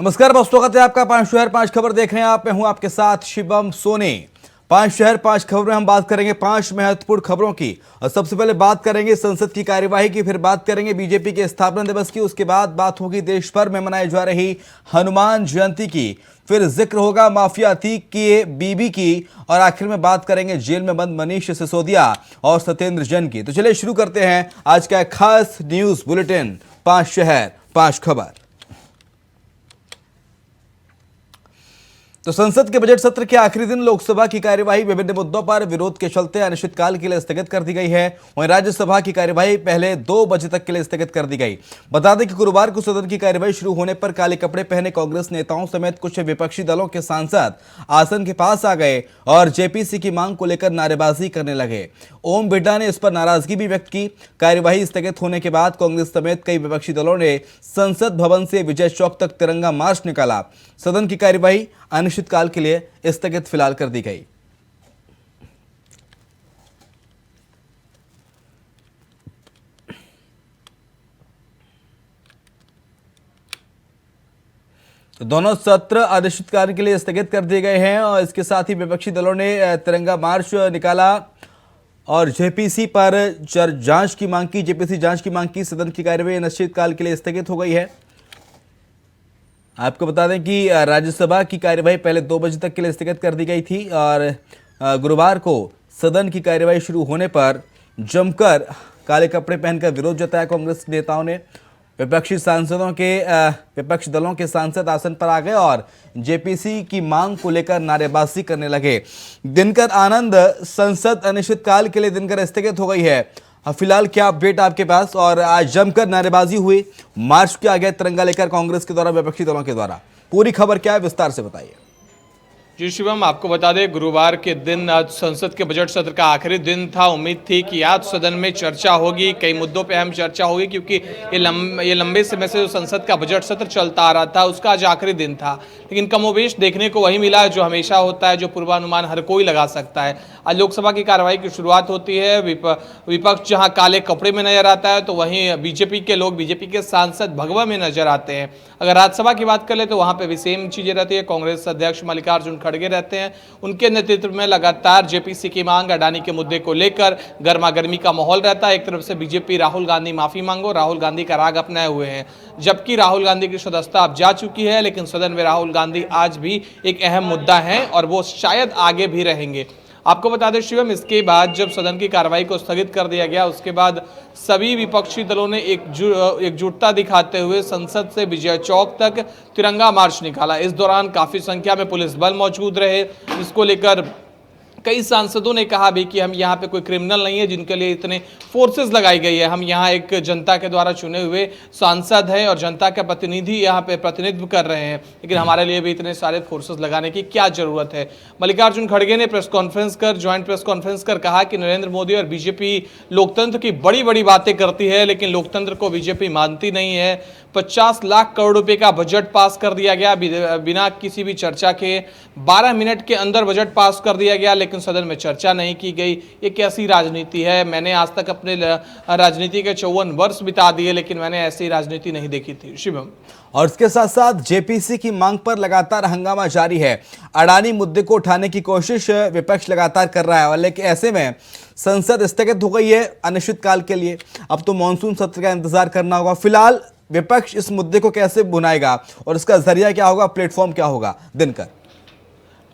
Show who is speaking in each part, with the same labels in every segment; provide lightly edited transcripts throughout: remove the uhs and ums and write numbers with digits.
Speaker 1: नमस्कार, बहुत स्वागत है आपका। 5 शहर 5 खबर देख रहे हैं आप। मैं हूं आपके साथ शिवम सोनी। 5 शहर 5 खबरों में हम बात करेंगे 5 महत्वपूर्ण खबरों की। और सबसे पहले बात करेंगे संसद की कार्यवाही की, फिर बात करेंगे बीजेपी के स्थापना दिवस की, उसके बाद बात होगी देश भर में मनाई जा रही हनुमान जयंती की, फिर जिक्र होगा माफिया अतीक की बीबी की, और आखिर में बात करेंगे जेल में बंद मनीष सिसोदिया और सत्येंद्र जैन की। तो चलिए शुरू करते हैं आज का खास न्यूज बुलेटिन 5 शहर 5 खबर। तो संसद के बजट सत्र के आखिरी दिन लोकसभा की कार्यवाही विभिन्न मुद्दों पर विरोध के चलते अनिश्चितकाल के लिए स्थगित कर दी गई है। वहीं राज्यसभा की कार्यवाही पहले 2 बजे तक के लिए स्थगित कर दी गई। बता दें कि गुरुवार को सदन की कार्यवाही शुरू होने पर काले कपड़े पहने कांग्रेस नेताओं समेत कुछ विपक्षी दलों के सांसद आसन के पास आ गए और जेपीसी की मांग को लेकर नारेबाजी करने लगे। ओम बिरला ने इस पर नाराजगी भी व्यक्त की। कार्यवाही स्थगित होने के बाद कांग्रेस समेत कई विपक्षी दलों ने संसद भवन से विजय चौक तक तिरंगा मार्च निकाला। सदन की कार्यवाही अनिश्चितकाल के लिए स्थगित फिलहाल कर दी गई। तो दोनों सत्र अनिश्चितकाल के लिए स्थगित कर दिए गए हैं और इसके साथ ही विपक्षी दलों ने तिरंगा मार्च निकाला और जेपीसी पर जांच की मांग की। जेपीसी जांच की मांग की। सदन की कार्यवाही अनिश्चितकाल के लिए स्थगित हो गई है। आपको बता दें कि राज्यसभा की कार्यवाही पहले 2 बजे तक के लिए स्थगित कर दी गई थी और गुरुवार को सदन की कार्यवाही शुरू होने पर जमकर काले कपड़े पहनकर विरोध जताया कांग्रेस नेताओं ने। विपक्ष दलों के सांसद आसन पर आ गए और जेपीसी की मांग को लेकर नारेबाजी करने लगे। दिनकर आनंद, संसद अनिश्चितकाल के लिए दिनकर स्थगित हो गई है। फिलहाल क्या अपडेट आपके पास? और आज जमकर नारेबाजी हुई, मार्च किया गया तिरंगा लेकर कांग्रेस के द्वारा, विपक्षी दलों के द्वारा। पूरी खबर क्या है, विस्तार से बताइए।
Speaker 2: जी शिवम, आपको बता दें गुरुवार के दिन आज संसद के बजट सत्र का आखिरी दिन था। उम्मीद थी कि आज सदन में चर्चा होगी, कई मुद्दों पे अहम चर्चा होगी, क्योंकि ये लंबे समय से जो संसद का बजट सत्र चलता आ रहा था उसका आज आखिरी दिन था। लेकिन कमोबेश देखने को वही मिला जो हमेशा होता है, जो पूर्वानुमान हर कोई लगा सकता है। आज लोकसभा की कार्रवाई की शुरुआत होती है। विपक्ष जहाँ काले कपड़े में नजर आता है तो वहीं बीजेपी के लोग, बीजेपी के सांसद भगवा में नजर आते हैं। अगर राज्यसभा की बात कर ले तो वहाँ पे भी सेम चीजें रहती है। कांग्रेस अध्यक्ष मल्लिकार्जुन खड़गे रहते हैं, उनके नेतृत्व में लगातार जेपीसी की मांग, अडानी के मुद्दे को लेकर गर्मा गर्मी का माहौल रहता है। एक तरफ से बीजेपी राहुल गांधी माफी मांगो, राहुल गांधी का राग अपनाए हुए हैं, जबकि राहुल गांधी की सदस्यता अब जा चुकी है। लेकिन सदन में राहुल गांधी आज भी एक अहम मुद्दा है और वो शायद आगे भी रहेंगे। आपको बता दें शिवम, इसके बाद जब सदन की कार्रवाई को स्थगित कर दिया गया उसके बाद सभी विपक्षी दलों ने एकजुटता दिखाते हुए संसद से विजय चौक तक तिरंगा मार्च निकाला। इस दौरान काफी संख्या में पुलिस बल मौजूद रहे, जिसको लेकर कई सांसदों ने कहा भी कि हम यहाँ पे कोई क्रिमिनल नहीं है जिनके लिए इतने फोर्सेस लगाई गई है। हम यहाँ एक जनता के द्वारा चुने हुए सांसद हैं और जनता के प्रतिनिधि यहाँ पे प्रतिनिधित्व कर रहे हैं, लेकिन हमारे लिए भी इतने सारे फोर्सेस लगाने की क्या जरूरत है। मल्लिकार्जुन खड़गे ने ज्वाइंट प्रेस कॉन्फ्रेंस कर कहा कि नरेंद्र मोदी और बीजेपी लोकतंत्र की बड़ी बड़ी बातें करती है, लेकिन लोकतंत्र को बीजेपी मानती नहीं है। 50 लाख करोड़ रुपए का बजट पास कर दिया गया बिना किसी भी चर्चा के। 12 मिनट के अंदर बजट पास कर दिया गया, लेकिन सदन में चर्चा नहीं की गई। ये कैसी राजनीति है? मैंने आज तक अपने राजनीति के 54 वर्ष बिता दिए, लेकिन मैंने ऐसी राजनीति नहीं देखी थी शिवम।
Speaker 1: और इसके साथ साथ जेपीसी की मांग पर लगातार हंगामा जारी है। अडानी मुद्दे को उठाने की कोशिश विपक्ष लगातार कर रहा है और लेकिन ऐसे में संसद स्थगित हो गई है अनिश्चितकाल के लिए। अब तो मानसून सत्र का इंतजार करना होगा। फिलहाल विपक्ष इस मुद्दे को कैसे भुनाएगा और इसका जरिया क्या होगा, प्लेटफॉर्म क्या होगा? दिनकर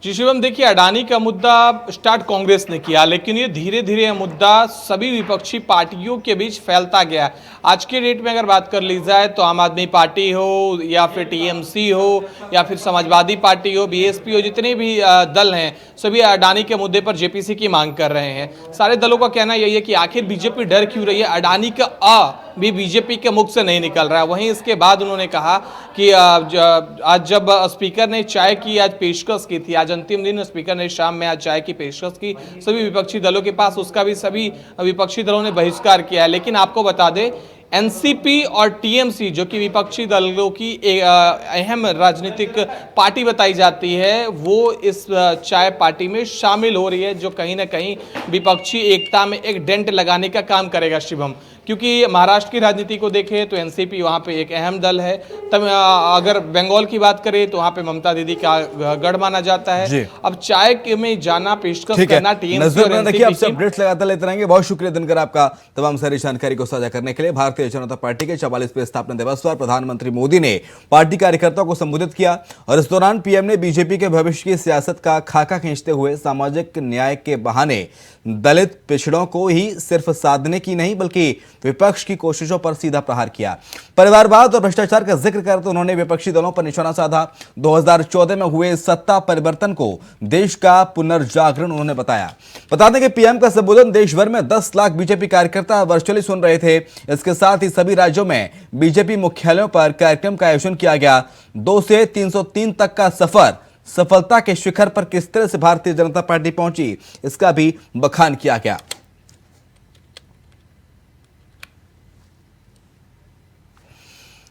Speaker 2: जी शिवम, देखिए अडानी का मुद्दा स्टार्ट कांग्रेस ने किया, लेकिन ये धीरे धीरे यह मुद्दा सभी विपक्षी पार्टियों के बीच फैलता गया। आज के डेट में अगर बात कर ली जाए तो आम आदमी पार्टी हो या फिर टीएमसी हो या फिर समाजवादी पार्टी हो, बीएसपी हो, जितने भी दल हैं सभी अडानी के मुद्दे पर जेपीसी की मांग कर रहे हैं। सारे दलों का कहना यही है कि आखिर बीजेपी डर क्यों रही है? अडानी का भी बीजेपी के मुख से नहीं निकल रहा है। वहीं इसके बाद उन्होंने कहा कि आज जब स्पीकर ने चाय की आज पेशकश की थी, आज अंतिम दिन स्पीकर ने शाम में आज चाय की पेशकश की सभी विपक्षी दलों के पास, उसका भी सभी विपक्षी दलों ने बहिष्कार किया है। लेकिन आपको बता दें एनसीपी और टीएमसी जो कि विपक्षी दलों की एक अहम राजनीतिक पार्टी बताई जाती है, वो इस चाय पार्टी में शामिल हो रही है, जो कहीं ना कहीं विपक्षी एकता में एक डेंट लगाने का काम करेगा शिवम। क्योंकि महाराष्ट्र की राजनीति को देखें तो एनसीपी वहाँ पे एक अहम दल है। तब अगर बंगाल की बात करें तो वहाँ पे ममता दीदी का गढ़ माना जाता है। अब चाय में जाना पेशकश करना टीएमसी और
Speaker 1: देखिए, आपसे
Speaker 2: एनसीपी
Speaker 1: अपडेट्स लगाते लेते रहेंगे। बहुत शुक्रिया दिनकर आपका तमाम सारी जानकारी को साझा करने के लिए। भारतीय जनता पार्टी के 44वें स्थापना दिवस पर प्रधानमंत्री मोदी ने पार्टी कार्यकर्ताओं को संबोधित किया और इस दौरान पीएम ने बीजेपी के भविष्य की सियासत का खाका खींचते हुए सामाजिक न्याय के बहाने दलित पिछड़ों को ही सिर्फ साधने की नहीं बल्कि विपक्ष की कोशिशों पर सीधा प्रहार किया। परिवारवाद और भ्रष्टाचार का जिक्र करते उन्होंने विपक्षी दलों पर निशाना साधा। 2014 में हुए सत्ता परिवर्तन को देश का पुनर्जागरण उन्होंने बताया। बता दें कि पीएम का संबोधन देश भर में 10 लाख बीजेपी कार्यकर्ता वर्चुअली सुन रहे थे। इसके साथ ही सभी राज्यों में बीजेपी मुख्यालयों पर कार्यक्रम का आयोजन किया गया। 2 से 303 तक का सफर सफलता के शिखर पर किस तरह से भारतीय जनता पार्टी पहुंची, इसका भी बखान किया गया।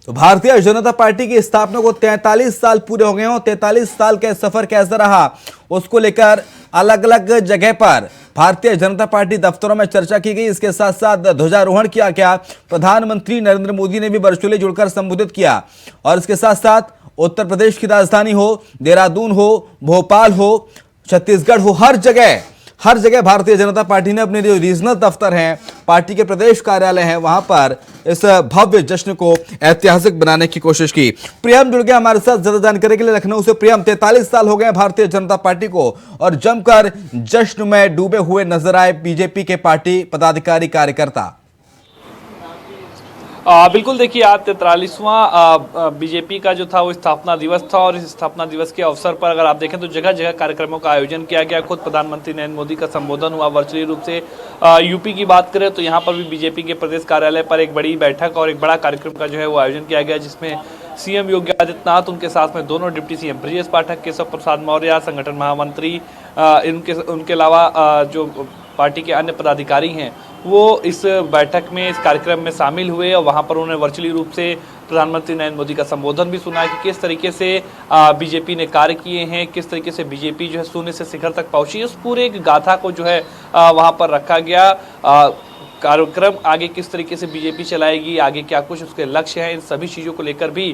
Speaker 1: तो भारतीय जनता पार्टी की स्थापना को 43 साल पूरे हो गए हों। 43 साल का सफर कैसा रहा उसको लेकर अलग अलग जगह पर भारतीय जनता पार्टी दफ्तरों में चर्चा की गई। इसके साथ साथ ध्वजारोहण किया गया। प्रधानमंत्री नरेंद्र मोदी ने भी वर्चुअली जुड़कर संबोधित किया और इसके साथ साथ उत्तर प्रदेश की राजधानी हो, देहरादून हो, भोपाल हो, छत्तीसगढ़ हो, हर जगह भारतीय जनता पार्टी ने अपने जो रीजनल दफ्तर हैं, पार्टी के प्रदेश कार्यालय हैं, वहां पर इस भव्य जश्न को ऐतिहासिक बनाने की कोशिश की। प्रियम जुड़ गया हमारे साथ ज्यादा जानकारी के लिए लखनऊ से। प्रियम, 43 साल हो गए भारतीय जनता पार्टी को और जमकर जश्न में डूबे हुए नजर आए बीजेपी के पार्टी पदाधिकारी कार्यकर्ता।
Speaker 3: बिल्कुल, देखिए आज 43वां बीजेपी का जो था वो स्थापना दिवस था और इस स्थापना दिवस के अवसर पर अगर आप देखें तो जगह जगह कार्यक्रमों का आयोजन किया गया। खुद प्रधानमंत्री नरेंद्र मोदी का संबोधन हुआ वर्चुअली रूप से। यूपी की बात करें तो यहाँ पर भी बीजेपी के प्रदेश कार्यालय पर एक बड़ी बैठक और एक बड़ा कार्यक्रम का जो है वो आयोजन किया गया, जिसमें सीएम योगी आदित्यनाथ, उनके साथ में दोनों डिप्टी सीएम ब्रजेश पाठक, केशव प्रसाद मौर्य, संगठन महामंत्री, उनके अलावा जो पार्टी के अन्य पदाधिकारी हैं वो इस बैठक में, इस कार्यक्रम में शामिल हुए और वहां पर उन्होंने वर्चुअली रूप से प्रधानमंत्री नरेंद्र मोदी का संबोधन भी सुना कि किस तरीके से बीजेपी ने कार्य किए हैं, किस तरीके से बीजेपी जो है शून्य से शिखर तक पहुंची। उस पूरे एक गाथा को जो है वहां पर रखा गया। कार्यक्रम आगे किस तरीके से बीजेपी चलाएगी, आगे क्या कुछ उसके लक्ष्य हैं, इन सभी चीज़ों को लेकर भी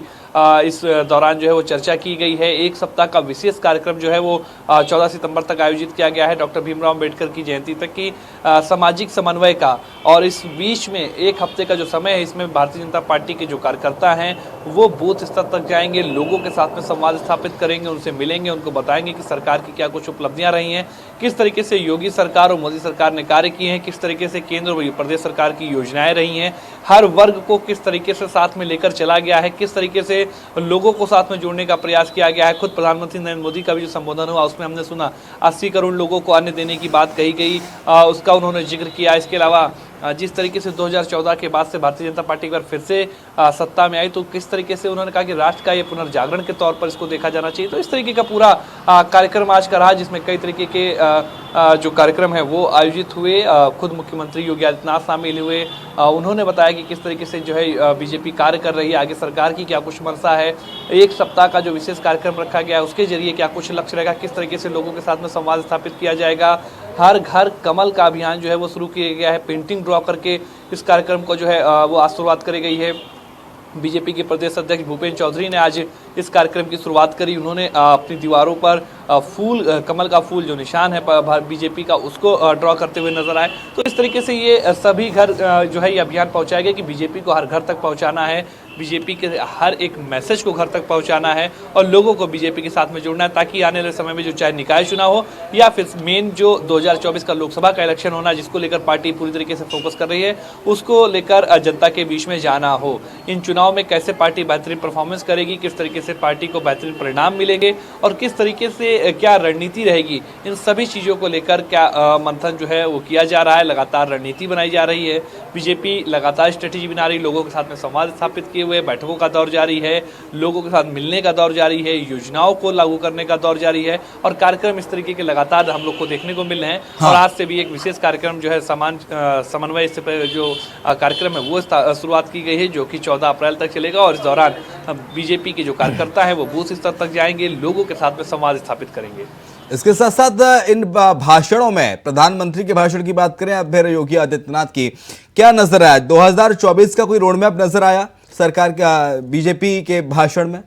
Speaker 3: इस दौरान जो है वो चर्चा की गई है। एक सप्ताह का विशेष कार्यक्रम जो है वो 14 सितंबर तक आयोजित किया गया है, डॉक्टर भीमराव अम्बेडकर की जयंती तक की सामाजिक समन्वय का। और इस बीच में एक हफ्ते का जो समय है, इसमें भारतीय जनता पार्टी के जो कार्यकर्ता हैं वो बूथ स्तर तक जाएंगे, लोगों के साथ में संवाद स्थापित करेंगे, उनसे मिलेंगे, उनको बताएंगे कि सरकार की क्या कुछ उपलब्धियां रही हैं, किस तरीके से योगी सरकार और मोदी सरकार ने कार्य किए हैं, किस तरीके से केंद्र और प्रदेश सरकार की योजनाएं रही हैं, हर वर्ग को किस तरीके से साथ में लेकर चला गया है, किस तरीके से लोगों को साथ में जोड़ने का प्रयास किया गया है। खुद प्रधानमंत्री नरेंद्र मोदी का भी जो संबोधन हुआ उसमें हमने सुना 80 करोड़ लोगों को अन्न देने की बात कही गई, उसका उन्होंने जिक्र किया। इसके अलावा जिस तरीके से 2014 के बाद से भारतीय जनता पार्टी एक बार फिर से सत्ता में आई तो किस तरीके से उन्होंने कहा कि राष्ट्र का ये पुनर्जागरण के तौर पर इसको देखा जाना चाहिए। तो इस तरीके का पूरा कार्यक्रम आज का रहा, जिसमें कई तरीके के जो कार्यक्रम है वो आयोजित हुए। खुद मुख्यमंत्री योगी आदित्यनाथ शामिल हुए। उन्होंने बताया कि किस तरीके से जो है बीजेपी कार्य कर रही है, आगे सरकार की क्या कुछ मंशा है, एक सप्ताह का जो विशेष कार्यक्रम रखा गया है उसके जरिए क्या कुछ लक्ष्य रहेगा, किस तरीके से लोगों के साथ में संवाद स्थापित किया जाएगा। हर घर कमल का अभियान जो है वो शुरू किया गया है, पेंटिंग ड्रॉ करके इस कार्यक्रम को जो है वो आज शुरुआत करी गई है। बीजेपी के प्रदेश अध्यक्ष भूपेंद्र चौधरी ने आज इस कार्यक्रम की शुरुआत करी। उन्होंने अपनी दीवारों पर फूल, कमल का फूल जो निशान है बीजेपी का, उसको ड्रॉ करते हुए नजर आए। तो इस तरीके से ये सभी घर जो है ये अभियान पहुंचाया गया कि बीजेपी को हर घर तक पहुंचाना है, बीजेपी के हर एक मैसेज को घर तक पहुंचाना है और लोगों को बीजेपी के साथ में जोड़ना है, ताकि आने वाले समय में जो चाहे निकाय चुनाव हो या फिर मेन जो 2024 का लोकसभा का इलेक्शन होना, जिसको लेकर पार्टी पूरी तरीके से फोकस कर रही है, उसको लेकर जनता के बीच में जाना हो। इन चुनाव में कैसे पार्टी बेहतरीन परफॉर्मेंस करेगी, किस तरीके से पार्टी को बेहतरीन परिणाम मिलेंगे और किस तरीके से क्या रणनीति रहेगी, इन सभी चीज़ों को लेकर क्या मंथन जो है वो किया जा रहा है। लगातार रणनीति बनाई जा रही है, बीजेपी लगातार स्ट्रेटेजी बना रही, लोगों के साथ में संवाद स्थापित किए हुए बैठकों का दौर जारी है, लोगों के साथ मिलने का दौर जारी है, योजनाओं को लागू करने का दौर जारी है और कार्यक्रम इस तरीके के लगातार हम लोग को देखने को मिल रहे हैं। और आज से भी एक विशेष कार्यक्रम जो है समन्वय से जो कार्यक्रम है वो शुरुआत की गई है, जो कि 14 अप्रैल तक चलेगा और इस दौरान बीजेपी के जो कार्यकर्ता है वो बूथ स्तर तक जाएंगे, लोगों के साथ में संवाद स्थापित करेंगे।
Speaker 1: इसके साथ साथ इन भाषणों में प्रधानमंत्री के भाषण की बात करें अब फिर योगी आदित्यनाथ की, क्या नजर आया? 2024 का कोई रोड मैप नजर आया सरकार का बीजेपी के भाषण में?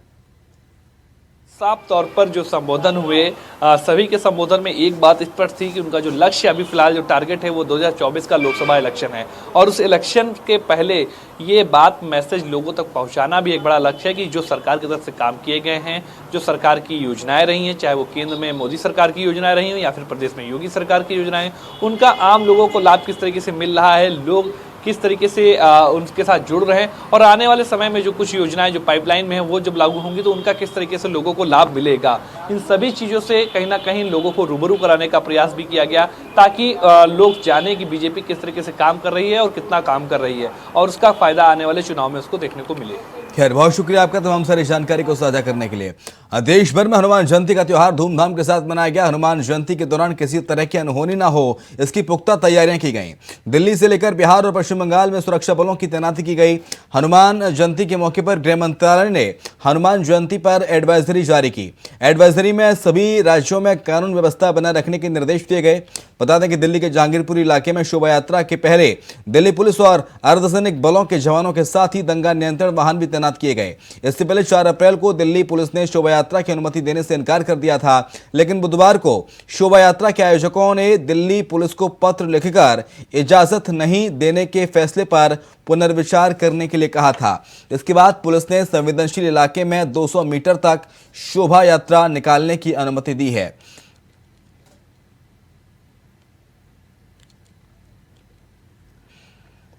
Speaker 3: साफ तौर पर जो संबोधन हुए सभी के संबोधन में एक बात स्पष्ट थी कि उनका जो लक्ष्य अभी फिलहाल जो टारगेट है वो 2024 का लोकसभा इलेक्शन है और उस इलेक्शन के पहले ये बात मैसेज लोगों तक पहुंचाना भी एक बड़ा लक्ष्य है कि जो सरकार की तरफ से काम किए गए हैं, जो सरकार की योजनाएं रही हैं, चाहे वो केंद्र में मोदी सरकार की योजनाएं रही हो या फिर प्रदेश में योगी सरकार की योजनाएं, उनका आम लोगों को लाभ किस तरीके से मिल रहा है, लोग किस तरीके से उनके साथ जुड़ रहे हैं और आने वाले समय में जो कुछ योजनाएं जो पाइपलाइन में है वो जब लागू होंगी तो उनका किस तरीके से लोगों को लाभ मिलेगा। इन सभी चीज़ों से कहीं ना कहीं लोगों को रूबरू कराने का प्रयास भी किया गया ताकि लोग जाने कि बीजेपी किस तरीके से काम कर रही है और कितना काम कर रही है और उसका फायदा आने वाले चुनाव में उसको देखने को मिले।
Speaker 1: खैर, बहुत शुक्रिया आपका तमाम सारी जानकारी को साझा करने के लिए। देश भर में हनुमान जयंती का त्योहार धूमधाम के साथ मनाया गया। हनुमान जयंती के दौरान किसी तरह की अनहोनी ना हो इसकी पुख्ता तैयारियां की गई। दिल्ली से लेकर बिहार और पश्चिम बंगाल में सुरक्षा बलों की तैनाती की गई। हनुमान जयंती के मौके पर गृह मंत्रालय ने हनुमान जयंती पर एडवाइजरी जारी की। एडवाइजरी में सभी राज्यों में कानून व्यवस्था बनाए रखने के निर्देश दिए गए। बता दें कि दिल्ली के जहांगीरपुरी इलाके में शोभा यात्रा के पहले दिल्ली पुलिस और अर्धसैनिक बलों के जवानों के साथ ही दंगा नियंत्रण वाहन भी तैनात किए गए। इससे पहले 4 अप्रैल को दिल्ली पुलिस ने शोभा यात्रा की अनुमति देने से इनकार कर दिया था, लेकिन बुधवार को शोभा यात्रा के आयोजकों ने दिल्ली पुलिस को पत्र लिखकर इजाजत नहीं देने के फैसले पर पुनर्विचार करने के लिए कहा था। इसके बाद पुलिस ने संवेदनशील इलाके में 200 मीटर तक शोभा यात्रा निकालने की अनुमति दी है।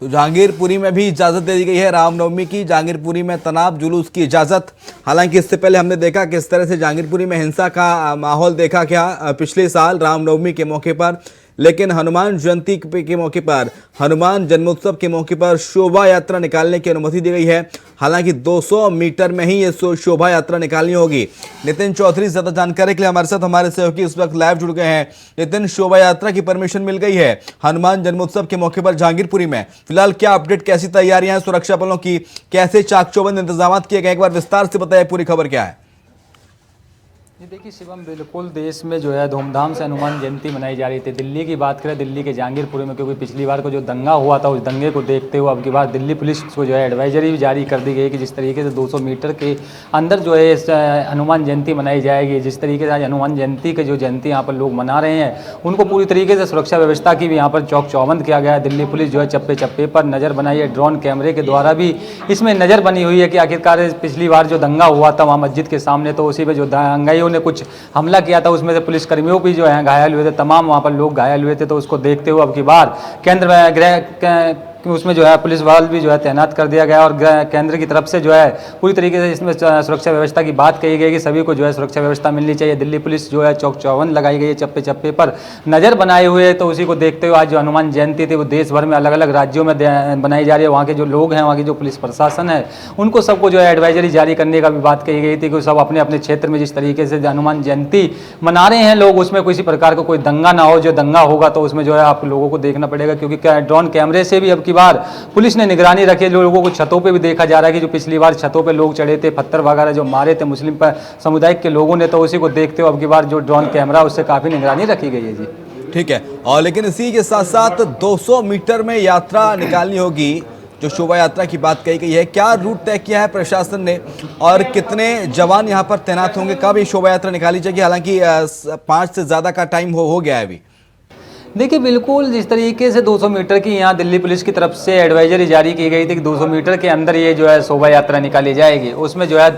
Speaker 1: तो जहांगीरपुरी में भी इजाजत दे दी गई है रामनवमी की। जहांगीरपुरी में तनाव जुलूस की इजाजत। हालांकि इससे पहले हमने देखा किस तरह से जहांगीरपुरी में हिंसा का माहौल देखा क्या पिछले साल रामनवमी के मौके पर, लेकिन हनुमान जयंती के मौके पर, हनुमान जन्मोत्सव के मौके पर शोभा यात्रा निकालने की अनुमति दी गई है। हालांकि 200 मीटर में ही ये शोभा यात्रा निकालनी होगी। नितिन चौधरी ज्यादा जानकारी के लिए हमारे साथ हमारे सहयोगी इस वक्त लाइव जुड़ गए हैं। नितिन, शोभा यात्रा की परमिशन मिल गई है हनुमान जन्मोत्सव के मौके पर जहांगीरपुरी में, फिलहाल क्या अपडेट, कैसी तैयारियां हैं सुरक्षा बलों की, कैसे चाक चौबंद इंतजाम किए गए, एक बार विस्तार से बताइए, पूरी खबर क्या है?
Speaker 4: ये देखिए शिवम, बिल्कुल देश में जो है धूमधाम से हनुमान जयंती मनाई जा रही थी। दिल्ली की बात करें, दिल्ली के जहांगीरपुरी में, क्योंकि पिछली बार को जो दंगा हुआ था उस दंगे को देखते हुए अब की बार दिल्ली पुलिस को जो है एडवाइजरी भी जारी कर दी गई कि जिस तरीके से 200 मीटर के अंदर जो है इस हनुमान जयंती मनाई जाएगी। जिस तरीके से आज हनुमान जयंती के जो जयंती यहाँ पर लोग मना रहे हैं उनको पूरी तरीके से सुरक्षा व्यवस्था की भी यहाँ पर चौक चौबंद किया गया है। दिल्ली पुलिस जो है चप्पे चप्पे पर नज़र बनाई है, ड्रोन कैमरे के द्वारा भी इसमें नज़र बनी हुई है कि आखिरकार पिछली बार जो दंगा हुआ था वहाँ मस्जिद के सामने, तो उसी में जो दंगाइयों ने कुछ हमला किया था उसमें से पुलिसकर्मियों भी जो है घायल हुए थे, तमाम वहाँ पर लोग घायल हुए थे। तो उसको देखते हुए अब की बार केंद्र में गृह उसमें जो है पुलिस बल भी जो है तैनात कर दिया गया और केंद्र की तरफ से जो है पूरी तरीके से इसमें सुरक्षा व्यवस्था की बात कही गई कि सभी को जो है सुरक्षा व्यवस्था मिलनी चाहिए। दिल्ली पुलिस जो है चौक चौबंद लगाई गई है, चप्पे चप्पे पर नज़र बनाए हुए है। तो उसी को देखते हुए आज जो हनुमान जयंती थी वो देश भर में अलग अलग राज्यों में बनाई जा रही है। वहाँ के जो लोग हैं, वहाँ की जो पुलिस प्रशासन है, उनको सबको जो है एडवाइजरी जारी करने का भी बात कही गई थी कि सब अपने अपने क्षेत्र में जिस तरीके से हनुमान जयंती मना रहे हैं लोग, उसमें किसी प्रकार का कोई दंगा ना हो। जो दंगा होगा तो उसमें जो है आप लोगों को देखना पड़ेगा, क्योंकि ड्रोन कैमरे से भी अब की बार पुलिस ने निगरानी रखी है। लोगों को छतों पे भी देखा जा रहा है कि जो पिछली बार छतों पे लोग चढ़े थे, पत्थर वगैरह जो मारे थे मुस्लिम समुदाय के लोगों ने, तो उसी को देखते हुए अब की बार जो ड्रोन कैमरा उससे काफ़ी निगरानी रखी गई है जी।
Speaker 1: ठीक है, और लेकिन इसी के साथ साथ 200 मीटर में यात्रा निकालनी होगी, जो शोभा यात्रा की बात कही गई है। क्या रूट तय किया है प्रशासन ने और कितने जवान यहाँ पर तैनात होंगे, कब ये शोभा यात्रा निकाली जाएगी? हालांकि 5 से ज्यादा का टाइम हो गया है अभी।
Speaker 4: देखिए बिल्कुल जिस तरीके से 200 मीटर की यहाँ दिल्ली पुलिस की तरफ से एडवाइजरी जारी की गई थी कि 200 मीटर के अंदर ये जो है शोभा यात्रा निकाली जाएगी। उसमें जो है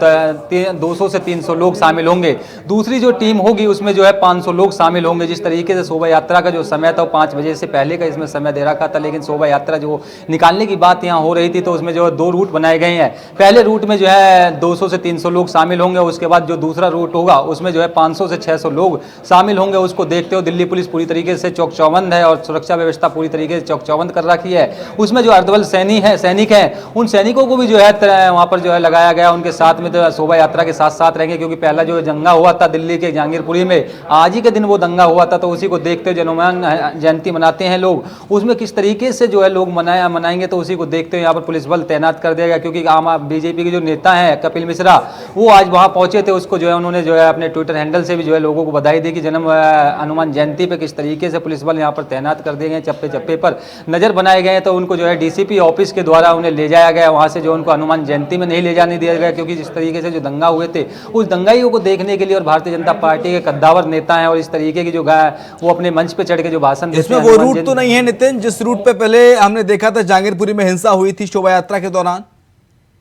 Speaker 4: 200 से 300 लोग शामिल होंगे। दूसरी जो टीम होगी उसमें जो है 500 लोग शामिल होंगे। जिस तरीके से शोभा यात्रा का जो समय था वो 5 बजे से पहले का इसमें समय दे रखा था, लेकिन शोभा यात्रा जो निकालने की बात यहाँ हो रही थी तो उसमें जो है 2 रूट बनाए गए हैं। पहले रूट में जो है 200 से 300 लोग शामिल होंगे, उसके बाद जो दूसरा रूट होगा उसमें जो है 500 से 600 लोग शामिल होंगे। उसको देखते हुए दिल्ली पुलिस पूरी तरीके से चौक चौबंद है और सुरक्षा व्यवस्था पूरी तरीके से चौक चौबंद कर रखी है। उसमें जो अर्धबल सैनिक हैं उन सैनिकों को भी जो है वहाँ पर जो है लगाया गया, उनके साथ में तो शोभा यात्रा के साथ साथ रहेंगे, क्योंकि पहला जो दंगा हुआ था दिल्ली के जहांगीरपुरी में, आज ही के दिन वो दंगा हुआ था, तो उसी को देखते हुए हनुमान जयंती मनाते हैं लोग। उसमें किस तरीके से जो है लोग मनाएंगे तो उसी को देखते हुए यहाँ पर पुलिस बल तैनात कर दिया गया, क्योंकि आम बीजेपी के जो नेता हैं कपिल मिश्रा वो आज वहाँ पहुंचे थे। उसको जो है उन्होंने जो है अपने ट्विटर हैंडल से भी जो है लोगों को बधाई दी कि जन्म हनुमान जयंती पे किस तरीके से पुलिस बल यहाँ पर तैनात कर दिए गए, चप्पे चप्पे पर नजर बनाए गए। तो उनको जो है डीसीपी ऑफिस के द्वारा उन्हें ले जाया गया वहाँ से, जो उनको हनुमान जयंती में नहीं ले जाने दिया गया, क्योंकि जिस तरीके से जो दंगा हुए थे उस दंगाइयों को देखने के लिए और भारतीय जनता पार्टी के कद्दावर नेता हैं और इस तरीके की जो वो अपने मंच पे चढ़ के जो भाषण देते
Speaker 1: इसमें
Speaker 4: हैं,
Speaker 1: वो
Speaker 4: हनुमान
Speaker 1: रूट तो नहीं है नितिन जिस रूट पे पहले हमने देखा था जहांगीरपुरी में हिंसा हुई थी शोभा यात्रा के दौरान?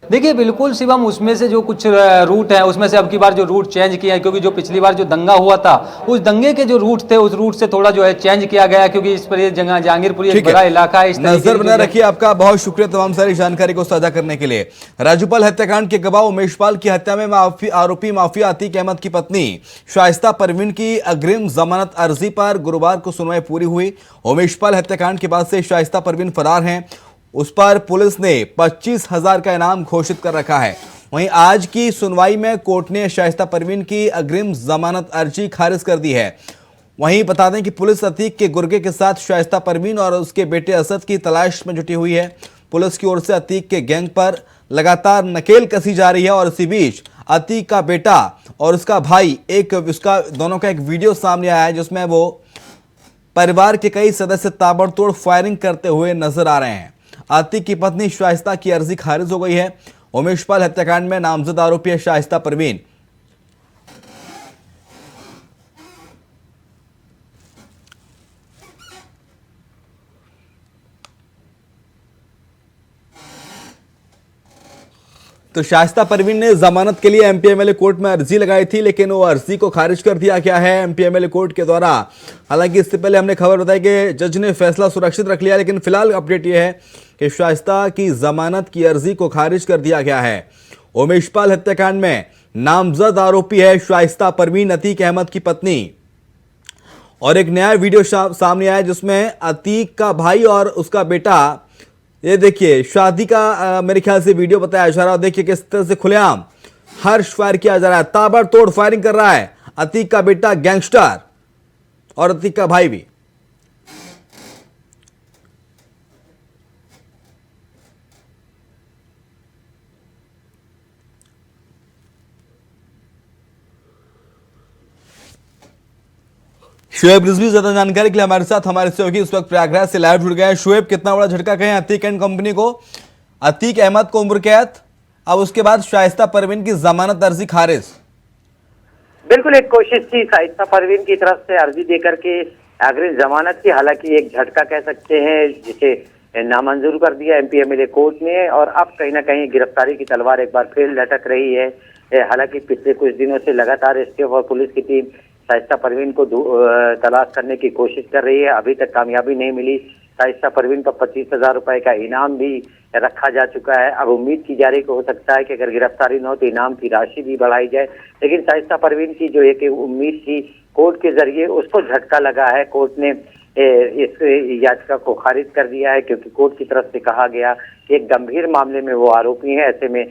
Speaker 4: देखिए बिल्कुल शिवम, उसमें से जो कुछ रूट है उसमें से अब की बार जो रूट चेंज किया है, क्योंकि जो पिछली बार जो दंगा हुआ था उस दंगे के जो रूट थे उस रूट से थोड़ा जो है चेंज किया गया, क्योंकि इस पर ये जगह जहांगीरपुरी एक बड़ा इलाका है। इस
Speaker 1: नजर बना रखिए। आपका बहुत शुक्रिया तमाम सारी जानकारी को साझा करने के लिए। राज्यपाल हत्याकांड के गवाह उमेश पाल की हत्या में आरोपी माफिया अतीक अहमद की पत्नी शाइस्ता परवीन की अग्रिम जमानत अर्जी पर गुरुवार को सुनवाई पूरी हुई। उमेश पाल हत्याकांड के बाद से शाइस्ता परवीन फरार हैं, उस पर पुलिस ने 25,000 का इनाम घोषित कर रखा है। वहीं आज की सुनवाई में कोर्ट ने शाइस्ता परवीन की अग्रिम जमानत अर्जी खारिज कर दी है। वहीं बता दें कि पुलिस अतीक के गुर्गे के साथ शाइस्ता परवीन और उसके बेटे असद की तलाश में जुटी हुई है। पुलिस की ओर से अतीक के गैंग पर लगातार नकेल कसी जा रही है और इसी बीच अतीक का बेटा और उसका भाई दोनों का एक वीडियो सामने आया है जिसमें वो परिवार के कई सदस्य ताबड़तोड़ फायरिंग करते हुए नजर आ रहे हैं। अतीक की पत्नी शाइस्ता की अर्जी खारिज हो गई है। उमेश पाल हत्याकांड में नामजद आरोपी है शाइस्ता परवीन। तो शाइस्ता परवीन ने जमानत के लिए एमपीएमएलए कोर्ट में अर्जी लगाई थी, लेकिन वो अर्जी को खारिज कर दिया गया है एमपीएमएलए कोर्ट के द्वारा। हालांकि इससे पहले हमने खबर बताई कि जज ने फैसला सुरक्षित रख लिया, लेकिन फिलहाल अपडेट यह है कि शाइस्ता की जमानत की अर्जी को खारिज कर दिया गया है। उमेश पाल हत्याकांड में नामजद आरोपी है शाइस्ता परवीन, अतीक अहमद की पत्नी। और एक नया वीडियो सामने आया जिसमें अतीक का भाई और उसका बेटा, ये देखिए शादी का मेरे ख्याल से वीडियो बताया जा रहा है। देखिए किस तरह से खुलेआम हर्ष फायर किया जा रहा है, ताबड़तोड़ फायरिंग कर रहा है अतीक का बेटा गैंगस्टर और अतीक का भाई भी। शुएब रिजवी ज्यादा जानकारी के लिए हमारे साथ हमारे सहयोगी इस वक्त प्रयागराज से लाइव जुड़ गए हैं। शुएब, कितना बड़ा झटका कहें अतीक एंड कंपनी को? अतीक अहमद को उम्र कैद, अब उसके बाद शाइस्ता परवीन की जमानत अर्जी खारिज।
Speaker 5: बिल्कुल एक कोशिश थी शाइस्ता परवीन की तरफ से अर्जी देकर के अग्रिम जमानत की, हालांकि एक झटका कह सकते हैं जिसे नामंजूर कर दिया एमपीएमएलए कोर्ट ने, और अब कहीं ना कहीं गिरफ्तारी की तलवार एक बार फिर लटक रही है। हालांकि पिछले कुछ दिनों से लगातार एसटीएफ और पुलिस की टीम शाइस्ता परवीन को तलाश करने की कोशिश कर रही है, अभी तक कामयाबी नहीं मिली। शाइस्ता परवीन पर 25,000 रुपए का इनाम भी रखा जा चुका है। अब उम्मीद की जा रही हो सकता है कि अगर गिरफ्तारी न हो तो इनाम की राशि भी बढ़ाई जाए, लेकिन शाइस्ता परवीन की जो एक उम्मीद थी कोर्ट के जरिए उसको झटका लगा है। कोर्ट ने इस याचिका को खारिज कर दिया है, क्योंकि कोर्ट की तरफ से कहा गया कि एक गंभीर मामले में वो आरोपी हैं, ऐसे में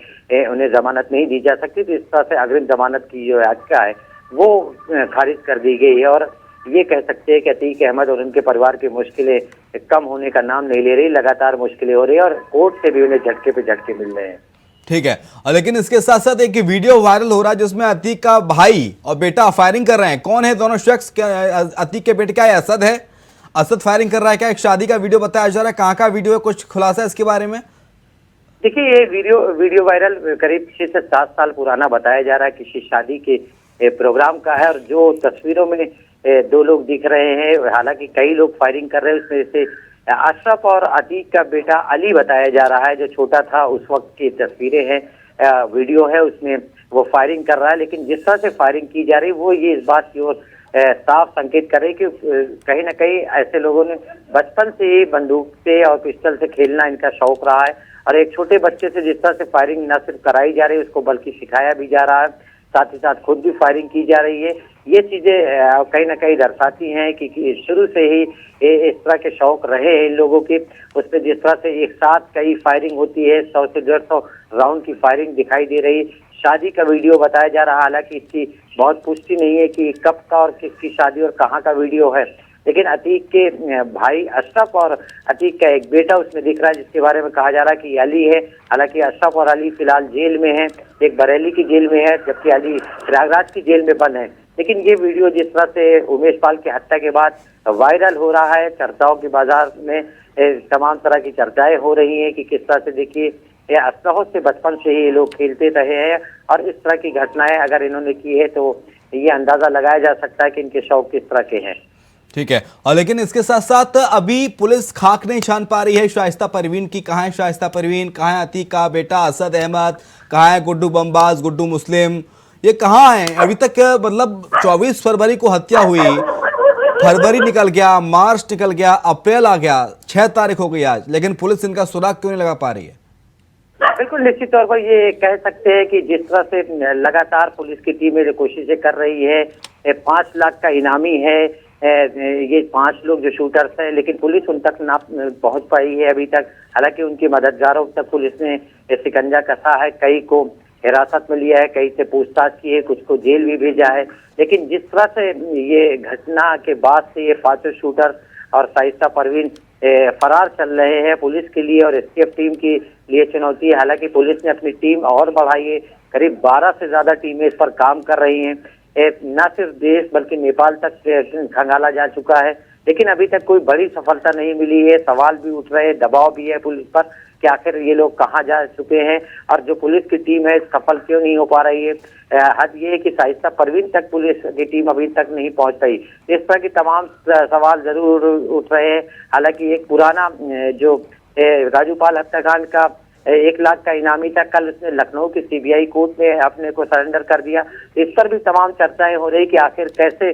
Speaker 5: उन्हें जमानत नहीं दी जा सकती। तो इस तरह से अग्रिम जमानत की जो याचिका है वो खारिज कर दी गई है, और ये कह सकते हैं कि अतीक अहमद और उनके परिवार की मुश्किलें कम होने का नाम नहीं ले रही, लगातार मुश्किलें हो रही है और कोर्ट से भी उन्हें झटके पे झटके मिल रहे हैं।
Speaker 1: ठीक है, लेकिन इसके साथ साथ एक वीडियो वायरल हो रहा है जिसमें अतीक का भाई और बेटा फायरिंग कर रहे हैं। कौन है दोनों शख्स? अतीक के बेटे, क्या है असद है? असद फायरिंग कर रहा है क्या? एक शादी का वीडियो बताया जा रहा है, कहाँ का वीडियो है, कुछ खुलासा है इसके बारे में?
Speaker 5: देखिए ये वीडियो वायरल करीब 6 से 7 साल पुराना बताया जा रहा है, किसी शादी के प्रोग्राम का है, और जो तस्वीरों में 2 लोग दिख रहे हैं, हालांकि कई लोग फायरिंग कर रहे हैं, उसमें से अशरफ और अतीक का बेटा अली बताया जा रहा है जो छोटा था उस वक्त की तस्वीरें हैं, वीडियो है, उसमें वो फायरिंग कर रहा है। लेकिन जिस तरह से फायरिंग की जा रही वो ये इस बात की ओर साफ संकेत कर रही कि कहीं ना कहीं ऐसे लोगों ने बचपन से ही बंदूक से और पिस्टल से खेलना इनका शौक रहा है, और एक छोटे बच्चे से जिस तरह से फायरिंग न सिर्फ कराई जा रही है उसको बल्कि सिखाया भी जा रहा है, साथ ही साथ खुद भी फायरिंग की जा रही है। ये चीजें कहीं ना कहीं दर्शाती हैं कि शुरू से ही इस तरह के शौक रहे हैं इन लोगों के। उसमें जिस तरह से एक साथ कई फायरिंग होती है, 100 से 150 राउंड की फायरिंग दिखाई दे रही। शादी का वीडियो बताया जा रहा, हालांकि इसकी बहुत पुष्टि नहीं है कि कब का और किसकी शादी और कहाँ का वीडियो है, लेकिन अतीक के भाई अशरफ और अतीक का एक बेटा उसमें दिख रहा है, जिसके बारे में कहा जा रहा है कि अली है। हालांकि अशरफ और अली फिलहाल जेल में है, एक बरेली की जेल में है जबकि अली प्रयागराज की जेल में बंद है। लेकिन ये वीडियो जिस तरह से उमेश पाल की हत्या के बाद वायरल हो रहा है, चर्चाओं के बाजार में तमाम तरह की चर्चाएं हो रही हैं कि किस तरह से, देखिए ये असलहों से बचपन से ही ये लोग खेलते रहे हैं और इस तरह की घटनाएं अगर इन्होंने की है तो ये अंदाजा लगाया जा सकता है कि इनके शौक किस तरह के हैं।
Speaker 1: ठीक है, और लेकिन इसके साथ साथ अभी पुलिस खाक नहीं छान पा रही है शाइस्ता परवीन की। कहाँ है शाइस्ता परवीन, कहाँ है अतीक का बेटा असद अहमद, कहाँ है गुड्डू बमबाज, गुड्डू मुस्लिम, ये कहाँ है अभी तक? मतलब 24 फरवरी को हत्या हुई, फरवरी निकल गया, मार्च निकल गया, अप्रैल आ गया, 6 तारीख हो गई आज, लेकिन पुलिस इनका सुराग क्यों नहीं लगा पा रही है?
Speaker 5: बिल्कुल निश्चित तौर पर ये कह सकते हैं कि जिस तरह से लगातार पुलिस की टीमें जो कोशिशें कर रही है, 5 लाख का इनामी है, ये 5 लोग जो शूटर्स हैं, लेकिन पुलिस उन तक ना पहुंच पाई है अभी तक। हालांकि उनके मददगारों तक पुलिस ने शिकंजा कसा है, कई को हिरासत में लिया है, कई से पूछताछ की है, कुछ को जेल भी भेजा है। लेकिन जिस तरह से ये घटना के बाद से ये 5 शूटर और शाइस्ता परवीन फरार चल रहे हैं, पुलिस के लिए और एसटीएफ टीम के लिए चुनौती है। हालांकि पुलिस ने अपनी टीम और बढ़ाई है, करीब 12 से ज्यादा टीमें इस पर काम कर रही हैं। न सिर्फ देश बल्कि नेपाल तक खंगाला जा चुका है, लेकिन अभी तक कोई बड़ी सफलता नहीं मिली है। सवाल भी उठ रहे हैं, दबाव भी है पुलिस पर कि आखिर ये लोग कहाँ जा चुके हैं और जो पुलिस की टीम है सफल क्यों नहीं हो पा रही है। हद ये है कि शाइस्ता परवीन तक पुलिस की टीम अभी तक नहीं पहुंच पाई। इस तरह की तमाम सवाल जरूर उठ रहे हैं। हालांकि एक पुराना जो राजूपाल हत्याकांड का 1 लाख का इनामी था, कल उसने लखनऊ की सीबीआई कोर्ट में अपने को सरेंडर कर दिया। इस पर भी तमाम चर्चाएं हो रही कि आखिर कैसे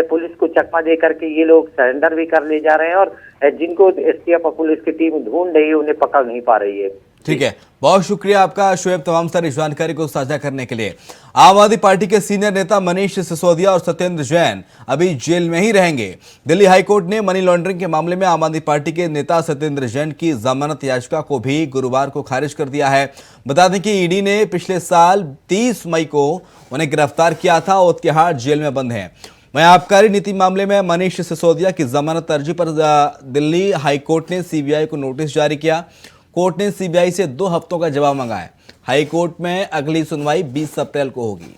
Speaker 5: पुलिस को चकमा दे करके ये लोग सरेंडर भी कर ले जा रहे हैं और जिनको एसटीएफ और पुलिस की टीम ढूंढ रही है उन्हें पकड़ नहीं पा रही है।
Speaker 1: ठीक है, बहुत शुक्रिया आपका शोएब तमाम सारी जानकारी को साझा करने के लिए। आम आदमी पार्टी के सीनियर नेता मनीष सिसोदिया और सत्येंद्र जैन अभी जेल में ही रहेंगे। दिल्ली हाईकोर्ट ने मनी लॉन्ड्रिंग के मामले में आम आदमी पार्टी के नेता सत्येंद्र जैन की जमानत याचिका को भी गुरुवार को खारिज कर दिया है। बता दें कि ईडी ने पिछले साल 30 मई को उन्हें गिरफ्तार किया था और तिहाड़ जेल में बंद हैं। वहीं आबकारी नीति मामले में मनीष सिसोदिया की जमानत अर्जी पर दिल्ली हाईकोर्ट ने सीबीआई को नोटिस जारी किया। कोर्ट ने सीबीआई से 2 हफ्तों का जवाब मांगा है। हाई कोर्ट में अगली सुनवाई 20 अप्रैल को होगी।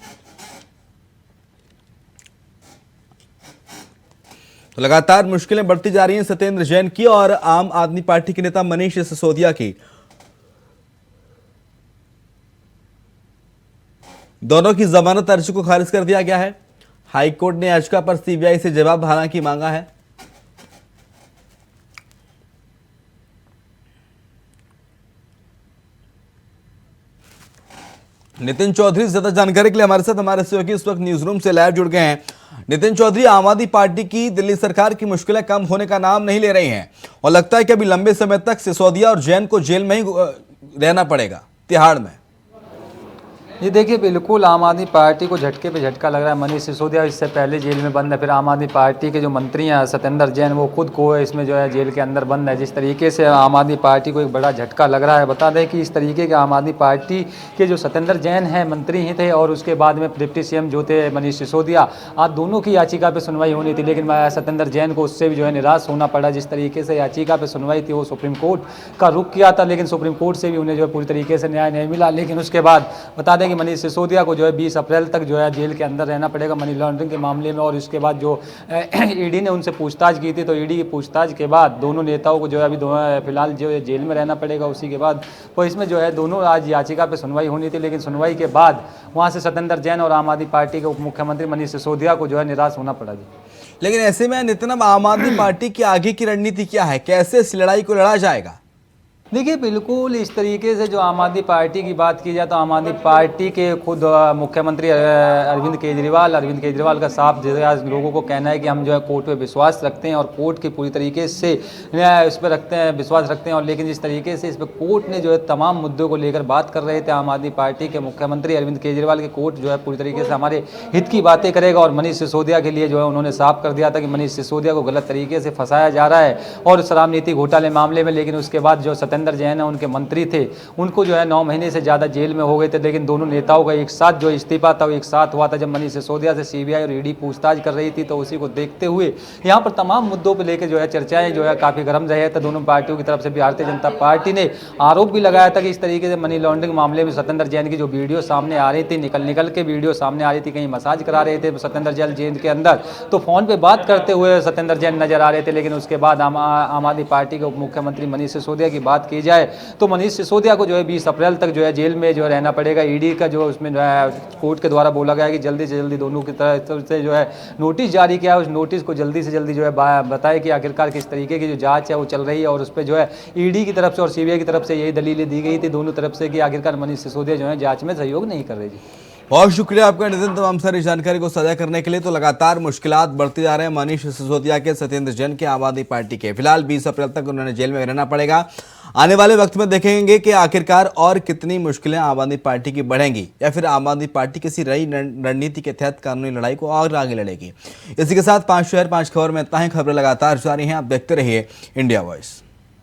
Speaker 1: तो लगातार मुश्किलें बढ़ती जा रही हैं सत्येंद्र जैन की और आम आदमी पार्टी के नेता मनीष सिसोदिया की। दोनों की जमानत अर्जी को खारिज कर दिया गया है। हाई कोर्ट ने याचिका पर सीबीआई से जवाब हालांकि मांगा है। नितिन चौधरी ज्यादा जानकारी के लिए हमारे साथ हमारे सहयोगी इस वक्त न्यूज रूम से लाइव जुड़ गए हैं। नितिन चौधरी, आम आदमी पार्टी की दिल्ली सरकार की मुश्किलें कम होने का नाम नहीं ले रही हैं और लगता है कि अभी लंबे समय तक सिसोदिया और जैन को जेल में ही रहना पड़ेगा तिहाड़ में।
Speaker 4: ये देखिए, बिल्कुल आम आदमी पार्टी को झटके पे झटका लग रहा है। मनीष सिसोदिया इससे पहले जेल में बंद है, फिर आम आदमी पार्टी के जो मंत्री हैं सत्येंद्र जैन वो खुद को इसमें जो है जेल के अंदर बंद है। जिस तरीके से आम आदमी पार्टी को एक बड़ा झटका लग रहा है। बता दें कि इस तरीके के आम आदमी पार्टी के जो सत्येंद्र जैन हैं मंत्री ही थे और उसके बाद में डिप्टी सीएम जो थे मनीष सिसोदिया, आज दोनों की याचिका पर सुनवाई होनी थी, लेकिन सत्येंद्र जैन को उससे भी जो है निराश होना पड़ा। जिस तरीके से याचिका पर सुनवाई थी वो सुप्रीम कोर्ट का रुख किया था, लेकिन सुप्रीम कोर्ट से भी उन्हें जो है पूरी तरीके से न्याय नहीं मिला। लेकिन उसके बाद बता दें कि मनीष सिसोदिया को जो है 20 अप्रैल तक जो है जेल के अंदर रहना पड़ेगा मनी लॉन्ड्रिंग के मामले में। और इसके बाद जो ईडी ने उनसे पूछताछ की थी, तो ईडी की पूछताछ के बाद दोनों नेताओं को जो है अभी फिलहाल जो है जेल में रहना पड़ेगा। उसी के बाद तो इसमें जो है दोनों आज याचिका पे सुनवाई होनी थी, लेकिन सुनवाई के बाद वहाँ से सत्येंद्र जैन और आम आदमी पार्टी के उप मुख्यमंत्री मनीष सिसोदिया को जो है निराश होना पड़ा जी।
Speaker 1: लेकिन ऐसे में नितिन, आम आदमी पार्टी की आगे की रणनीति क्या है? कैसे इस लड़ाई को लड़ा जाएगा?
Speaker 4: देखिए बिल्कुल इस तरीके से जो आम आदमी पार्टी की बात की जाए तो आम आदमी पार्टी के खुद मुख्यमंत्री अरविंद केजरीवाल का साफ लोगों को कहना है कि हम जो है कोर्ट पे विश्वास रखते हैं और कोर्ट की पूरी तरीके से इस पर विश्वास रखते हैं। और लेकिन जिस तरीके से इस पर कोर्ट ने जो है तमाम मुद्दों को लेकर बात कर रहे थे आम आदमी पार्टी के मुख्यमंत्री अरविंद केजरीवाल के, कोर्ट जो है पूरी तरीके से हमारे हित की बातें करेगा। और मनीष सिसोदिया के लिए जो है उन्होंने साफ कर दिया था कि मनीष सिसोदिया को गलत तरीके से फंसाया जा रहा है और शराब नीति घोटाले मामले में। लेकिन उसके बाद जो सत्येंद्र जैन है उनके मंत्री थे, उनको जो है 9 महीने से ज़्यादा जेल में हो गए थे। लेकिन दोनों नेताओं का एक साथ जो इस्तीफा था वो एक साथ हुआ था जब मनीष सिसोदिया से सीबीआई और ईडी पूछताछ कर रही थी। तो उसी को देखते हुए यहाँ पर तमाम मुद्दों पर लेकर जो है चर्चाएं जो है काफ़ी गर्म रहे थे दोनों पार्टियों की तरफ से। भारतीय जनता पार्टी ने आरोप भी लगाया था कि इस तरीके से मनी लॉन्ड्रिंग मामले में सत्येंद्र जैन की जो वीडियो सामने आ रही थी, निकल के वीडियो सामने आ रही थी, कहीं मसाज करा रहे थे सत्येंद्र जैन जेल के अंदर, तो फोन पे बात करते हुए सत्येंद्र जैन नजर आ रहे थे। लेकिन उसके बाद आम आदमी पार्टी के उप मुख्यमंत्री मनीष सिसोदिया की बात की जाए तो मनीष सिसोदिया को जो है 20 अप्रैल तक जो है जेल में जो है रहना पड़ेगा। ईडी का जो उसमें जो है कोर्ट के द्वारा बोला गया है कि जल्दी से जल्दी दोनों की तरफ से जो है नोटिस जारी किया है, उस नोटिस को जल्दी से जल्दी जो है बताए कि आखिरकार किस तरीके की जो जांच है वो चल रही है। और उस पर जो है ईडी की तरफ से और सीबीआई की तरफ से यही दलीलें दी गई थी दोनों तरफ से कि आखिरकार मनीष सिसोदिया जो है जांच में सहयोग नहीं कर रही।
Speaker 1: बहुत शुक्रिया आपका नितिन, तमाम सारी जानकारी को साझा करने के लिए। तो लगातार मुश्किलात बढ़ती जा रहे हैं मनीष सिसोदिया के, सत्येंद्र जैन के, आम आदमी पार्टी के। फिलहाल 20 अप्रैल तक उन्होंने जेल में रहना पड़ेगा। आने वाले वक्त में देखेंगे कि आखिरकार और कितनी मुश्किलें आम आदमी पार्टी की बढ़ेंगी या फिर आम आदमी पार्टी किसी नई रणनीति के तहत कानूनी लड़ाई को और आगे लड़ेगी। इसी के साथ 5 शहर 5 खबर में इतना ही। खबरें लगातार जारी हैं, आप देखते रहिए इंडिया वॉइस।